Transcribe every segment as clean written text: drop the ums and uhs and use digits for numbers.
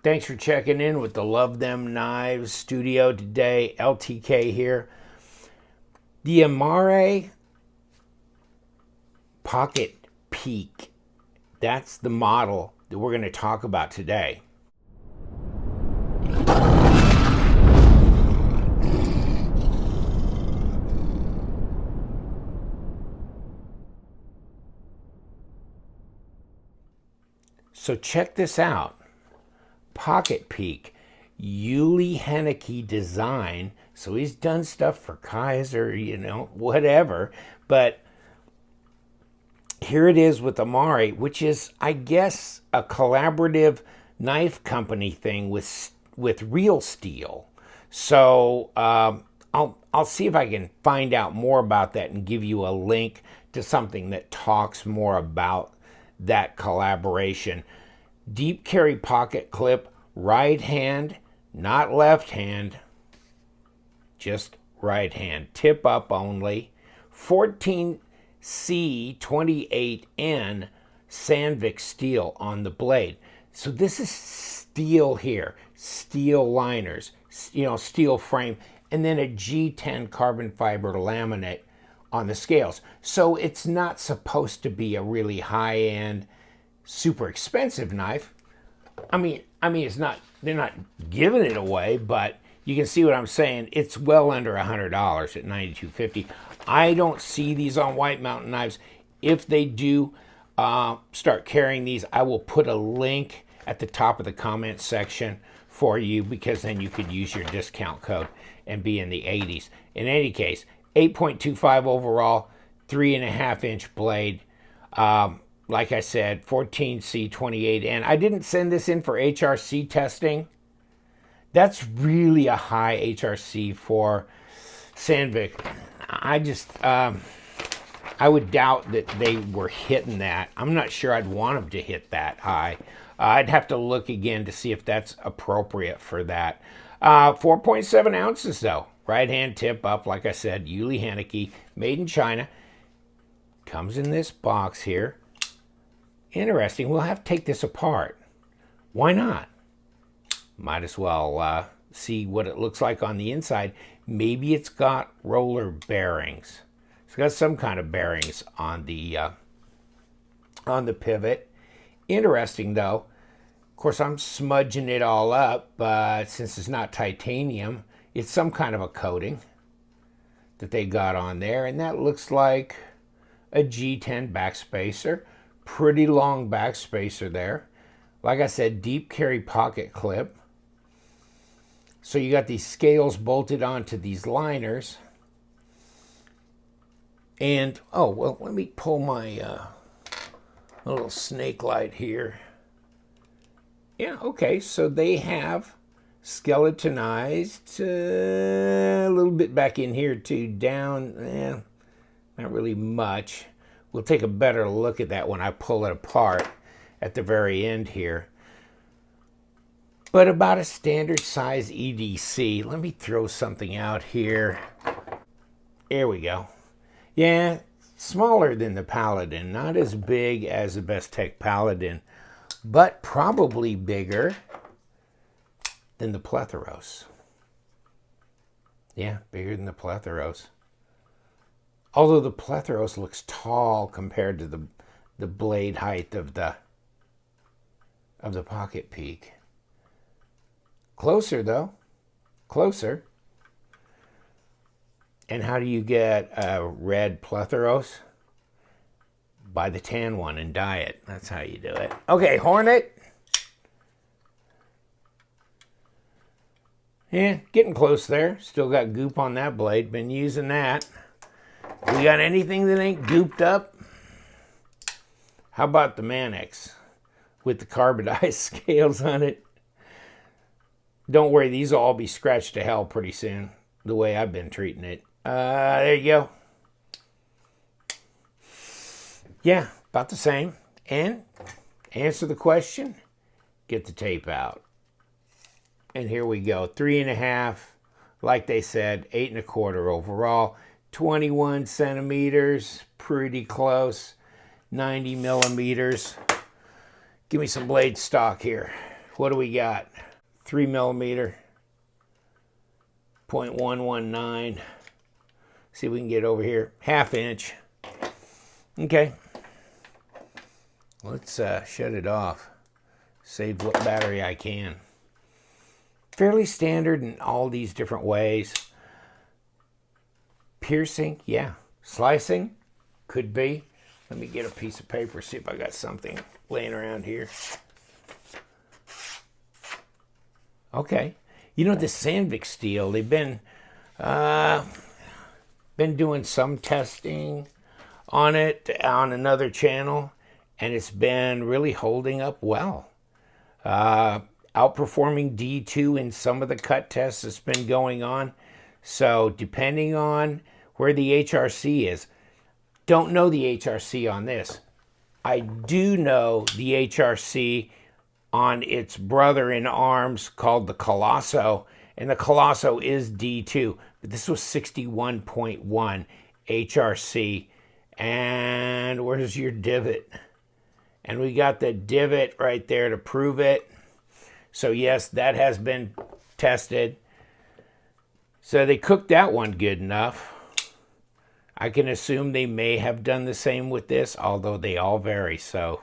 Thanks for checking in with the Love Them Knives studio today. LTK here. The Amare Pocket Peak. That's the model that we're going to talk about today. So check this out. Pocket Peak, Uli Hennicke design. So he's done stuff for Kaiser, whatever. But here it is with Amare, which is, I guess, a collaborative knife company thing with real steel. So I'll see if I can find out more about that and give you a link to something that talks more about that collaboration. Deep carry pocket clip, right hand, not left hand, just right hand, tip up only. 14C28N Sandvik steel on the blade. So this is steel here, steel liners, steel frame, and then a G10 carbon fiber laminate on the scales. So it's not supposed to be a really high-end, super expensive knife. I mean, it's not. They're not giving it away, but you can see what I'm saying. It's well under $100 at $92.50. I don't see these on White Mountain Knives. If they do start carrying these, I will put a link at the top of the comment section for you, because then you could use your discount code and be in the 80s. In any case, 8.25 overall, 3.5-inch blade. Like I said, 14C28N. I didn't send this in for HRC testing. That's really a high HRC for Sandvik. I would doubt that they were hitting that. I'm not sure I'd want them to hit that high. I'd have to look again to see if that's appropriate for that. 4.7 ounces though. Right hand tip up, like I said, Uli Hennicke, made in China. Comes in this box here. Interesting. We'll have to take this apart. Why not? Might as well see what it looks like on the inside. Maybe it's got roller bearings. It's got some kind of bearings on the pivot. Interesting though. Of course, I'm smudging it all up, but since it's not titanium, it's some kind of a coating that they got on there, and that looks like a G10 backspacer. Pretty long backspacer there. Like I said, deep carry pocket clip. So you got these scales bolted onto these liners. And, oh, well, let me pull my little snake light here. Yeah, okay, so they have skeletonized a little bit back in here too, down, not really much. We'll take a better look at that when I pull it apart at the very end here. But about a standard size EDC. Let me throw something out here. There we go. Yeah, smaller than the Paladin. Not as big as the Bestech Paladin, but probably bigger than the Plethoros. Yeah, bigger than the Plethoros. Although the Plethoros looks tall compared to the blade height of the Pocket Peak. Closer though, closer. And how do you get a red Plethoros? Buy the tan one and dye it. That's how you do it. Okay, Hornet. Yeah, getting close there. Still got goop on that blade. Been using that. We got anything that ain't gooped up? How about the Manix with the carbidized scales on it? Don't worry, these will all be scratched to hell pretty soon, the way I've been treating it. There you go. Yeah, about the same. And answer the question, get the tape out. And here we go, 3.5, like they said, 8 1/4 overall. 21 centimeters, pretty close, 90 millimeters. Give me some blade stock here. What do we got? 3 millimeter, 0.119. See if we can get over here. 1/2 inch. Okay. Let's shut it off. Save what battery I can. Fairly standard in all these different ways. Piercing, yeah. Slicing, could be. Let me get a piece of paper, see if I got something laying around here. Okay. You know, this Sandvik steel, they've been doing some testing on it on another channel, and it's been really holding up well. Outperforming D2 in some of the cut tests that's been going on. So depending on where the HRC is, don't know the HRC on this. I do know the HRC on its brother in arms called the Colosso, and the Colosso is D2, but this was 61.1 HRC. And where's your divot? And we got the divot right there to prove it. So yes, that has been tested. So they cooked that one good enough. I can assume they may have done the same with this, although they all vary. So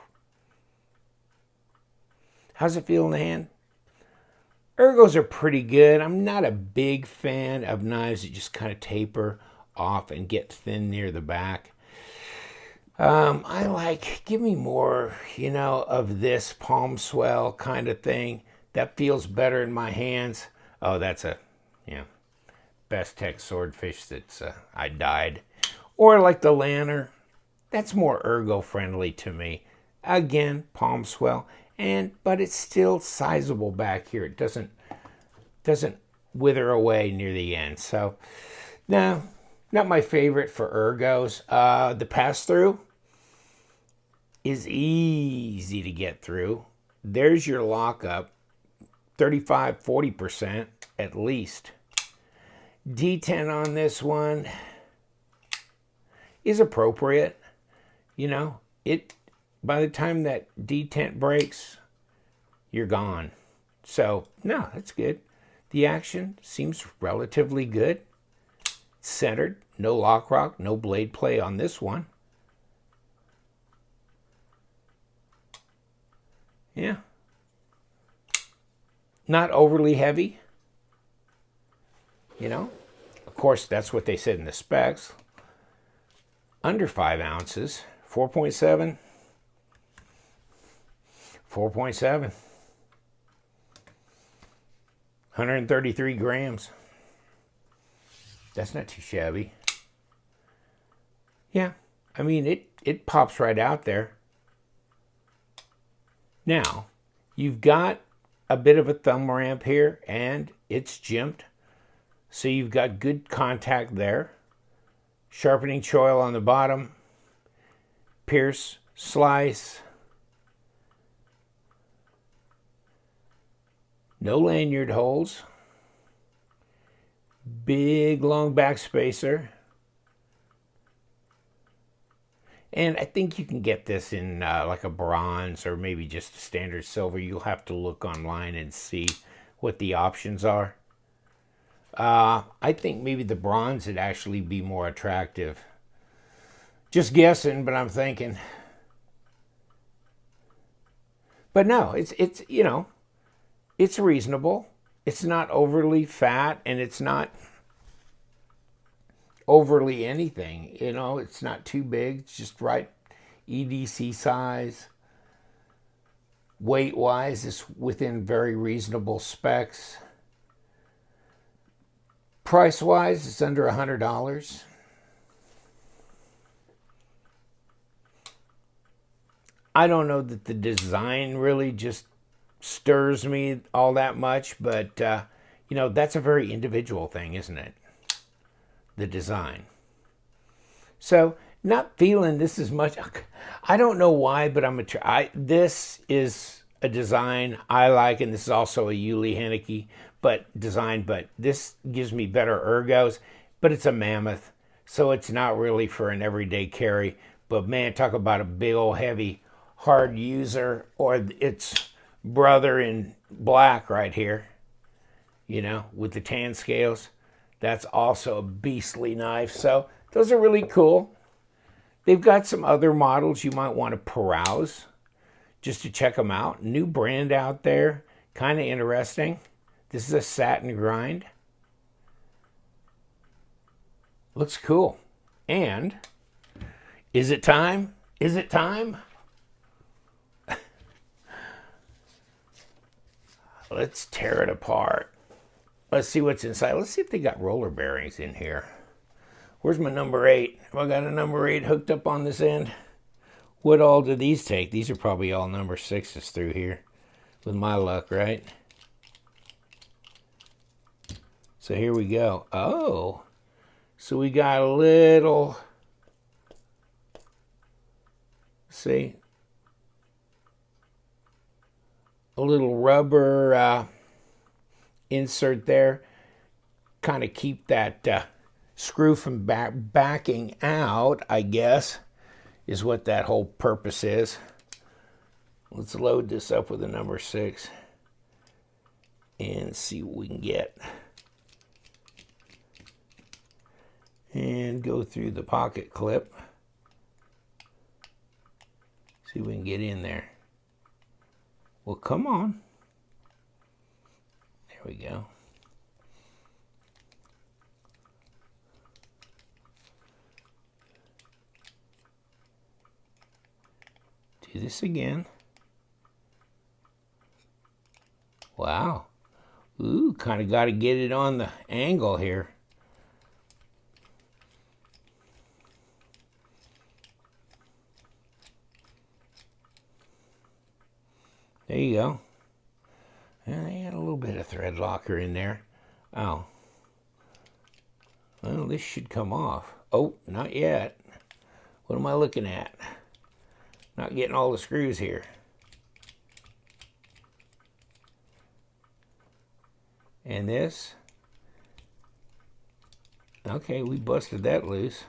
how's it feel in the hand? Ergos are pretty good. I'm not a big fan of knives that just kind of taper off and get thin near the back. I like, give me more, of this palm swell kind of thing. That feels better in my hands. Oh, that's a, Best-Tech swordfish that's, I died. Or like the Lanyard. That's more ergo-friendly to me. Again, palm swell. But it's still sizable back here. It doesn't wither away near the end. So, no, not my favorite for ergos. The pass-through is easy to get through. There's your lockup, 35-40% at least. D10 on this one is appropriate. By the time that D10 breaks, you're gone. So, no, that's good. The action seems relatively good. Centered, no lock rock, no blade play on this one. Yeah. Not overly heavy. Of course, that's what they said in the specs. Under 5 ounces, 4.7. 4.7. 133 grams. That's not too shabby. Yeah, I mean, it pops right out there. Now, you've got a bit of a thumb ramp here, and it's jimped. So you've got good contact there. Sharpening choil on the bottom. Pierce, slice. No lanyard holes. Big, long back spacer. And I think you can get this in like a bronze or maybe just a standard silver. You'll have to look online and see what the options are. I think maybe the bronze would actually be more attractive. Just guessing, but I'm thinking. But no, it's reasonable. It's not overly fat, and it's not overly anything. It's not too big. It's just right EDC size. Weight-wise, it's within very reasonable specs. Price-wise, it's under $100. I don't know that the design really just stirs me all that much, but, that's a very individual thing, isn't it? The design. So, not feeling this as much. I don't know why, but this is a design I like, and this is also a Uli Hennicke design, but this gives me better ergos, but it's a mammoth, so it's not really for an everyday carry. But man, talk about a big old heavy hard user, or it's brother in black right here, you know, with the tan scales. That's also a beastly knife. So those are really cool. They've got some other models you might want to peruse just to check them out. New brand out there, kind of interesting. This is a satin grind. Looks cool. And is it time? Is it time? Let's tear it apart. Let's see what's inside. Let's see if they got roller bearings in here. Where's my number 8? Have I got a number 8 hooked up on this end? What all do these take? These are probably all number 6s through here, with my luck, right? So here we go. Oh, so we got a little, see, a little rubber insert there, kind of keep that screw from backing out, I guess, is what that whole purpose is. Let's load this up with a number 6 and see what we can get. And go through the pocket clip. See if we can get in there. Well, come on. There we go. Do this again. Wow. Ooh, kind of got to get it on the angle here. There you go. And they had a little bit of thread locker in there. Oh. Well, this should come off. Oh, not yet. What am I looking at? Not getting all the screws here. And this. Okay, we busted that loose.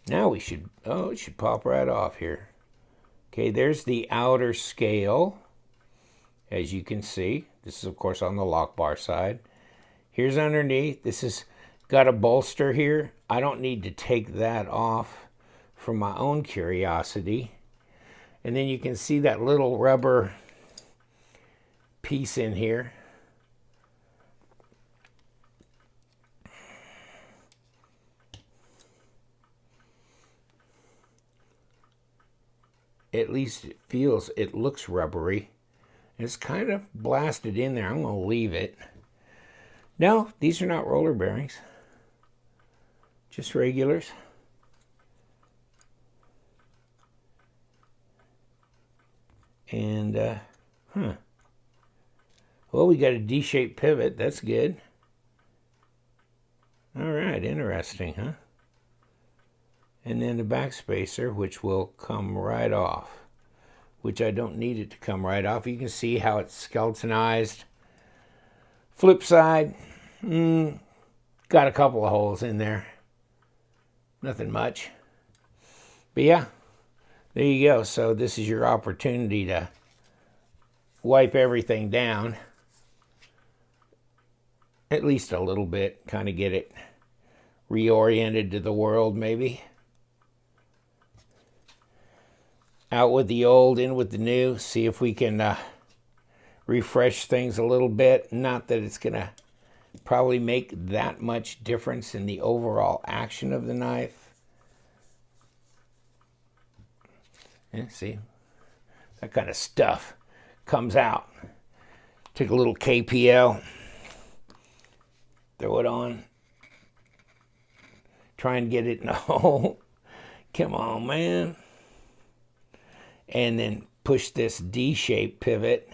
Now we should, oh, it should pop right off here. Okay, there's the outer scale, as you can see. This is, of course, on the lock bar side. Here's underneath. This has got a bolster here. I don't need to take that off for my own curiosity. And then you can see that little rubber piece in here. At least it looks rubbery. It's kind of blasted in there. I'm going to leave it. No, these are not roller bearings. Just regulars. And, well, we got a D-shaped pivot. That's good. All right, interesting, huh? And then the back spacer, which will come right off, which I don't need it to come right off. You can see how it's skeletonized. Flip side, got a couple of holes in there. Nothing much. But yeah, there you go. So this is your opportunity to wipe everything down. At least a little bit. Kind of get it reoriented to the world, maybe. Out with the old, in with the new. See if we can refresh things a little bit. Not that it's going to probably make that much difference in the overall action of the knife. And see, that kind of stuff comes out. Take a little KPL. Throw it on. Try and get it in the hole. Come on, man. And then push this D-shape pivot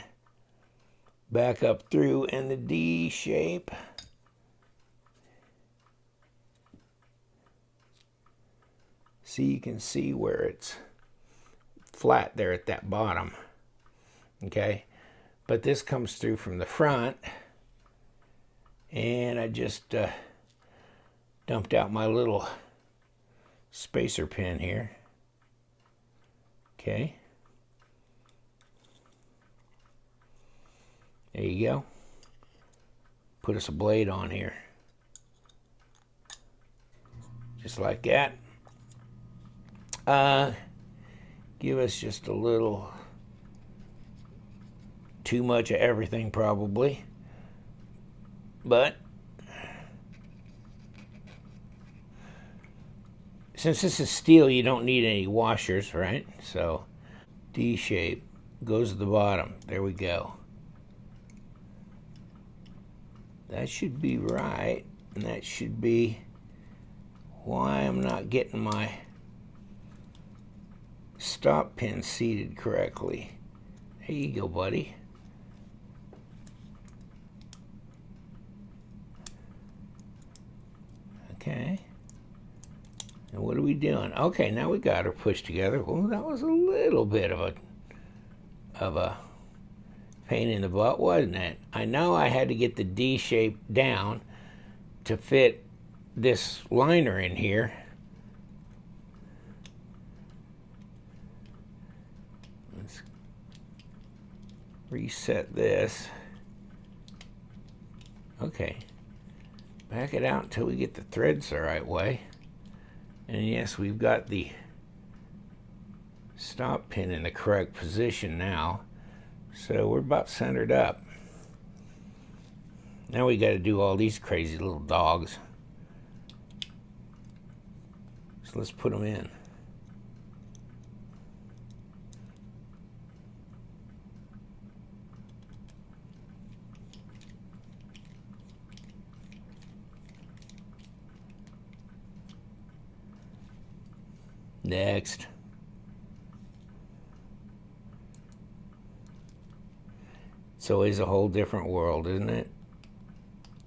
back up through, and the D shape. See, you can see where it's flat there at that bottom. Okay, but this comes through from the front, and I just dumped out my little spacer pin here. Okay. There you go. Put us a blade on here. Just like that. Give us just a little too much of everything probably. But since this is steel, you don't need any washers, right? So D shape goes to the bottom. There we go. That should be right, and that should be why I'm not getting my stop pin seated correctly. There you go, buddy. Okay. And what are we doing? Okay, now we got her pushed together. Well, that was a little bit of a pain in the butt, wasn't it? I know I had to get the D shape down to fit this liner in here. Let's reset this. Okay. Back it out until we get the threads the right way. And yes, we've got the stop pin in the correct position now. So we're about centered up. Now we got to do all these crazy little dogs. So let's put them in. Next. It's always a whole different world, isn't it?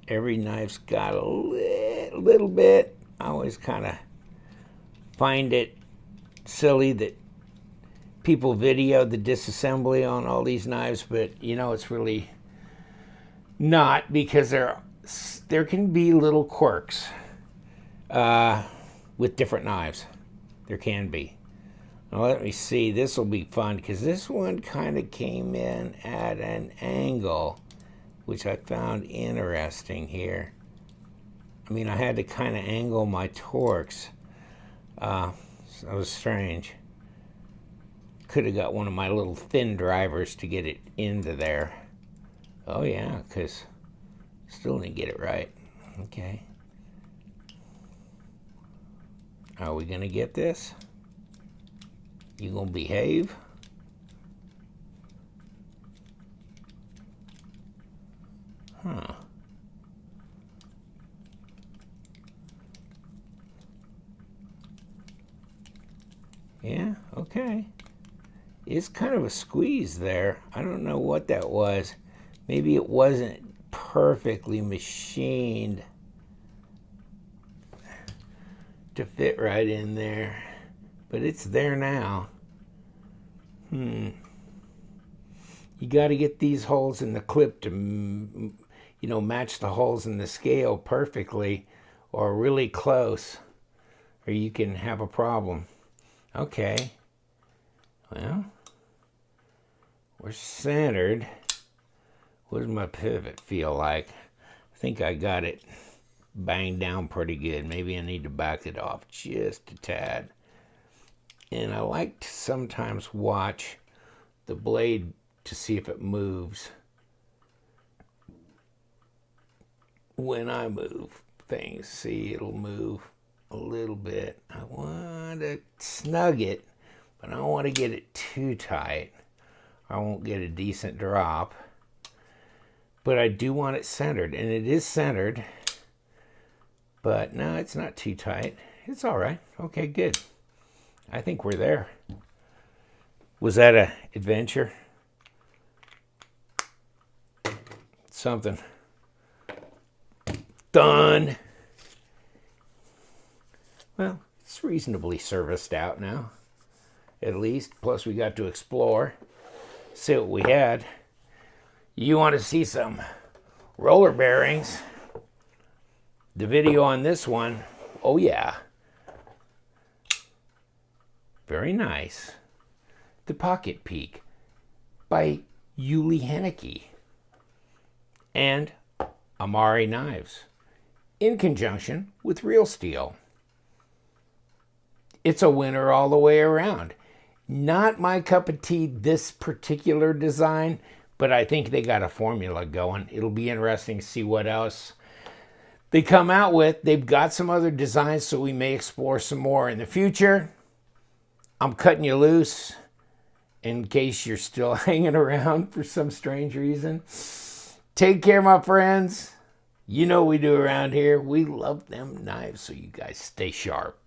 Every knife's got a little bit. I always kind of find it silly that people video the disassembly on all these knives, but you know it's really not, because there can be little quirks with different knives. There can be. Now let me see, this will be fun because this one kind of came in at an angle, which I found interesting here. I mean, I had to kind of angle my torques. So that was strange. Could have got one of my little thin drivers to get it into there. Oh yeah, because still didn't get it right. Okay. Are we gonna get this? You gonna behave? Huh. Yeah, okay. It's kind of a squeeze there. I don't know what that was. Maybe it wasn't perfectly machined to fit right in there. But it's there now. You got to get these holes in the clip to, you know, match the holes in the scale perfectly or really close, or you can have a problem. Okay. Well, we're centered. What does my pivot feel like? I think I got it banged down pretty good. Maybe I need to back it off just a tad. And I like to sometimes watch the blade to see if it moves when I move things. See, it'll move a little bit. I want to snug it, but I don't want to get it too tight. I won't get a decent drop. But I do want it centered, and it is centered. But no, it's not too tight. It's all right. Okay, good. I think we're there. Was that an adventure? Something. Done. Well, it's reasonably serviced out now, at least. Plus, we got to explore, see what we had. You want to see some roller bearings? The video on this one, oh yeah. Very nice. The Pocket Peak by Uli Hennicke. and Amare knives in conjunction with real steel. It's a winner all the way around. Not my cup of tea, this particular design, but I think they got a formula going. It'll be interesting to see what else they come out with. They've got some other designs, so we may explore some more in the future. I'm cutting you loose in case you're still hanging around for some strange reason. Take care, my friends. You know what we do around here. We love them knives, so you guys stay sharp.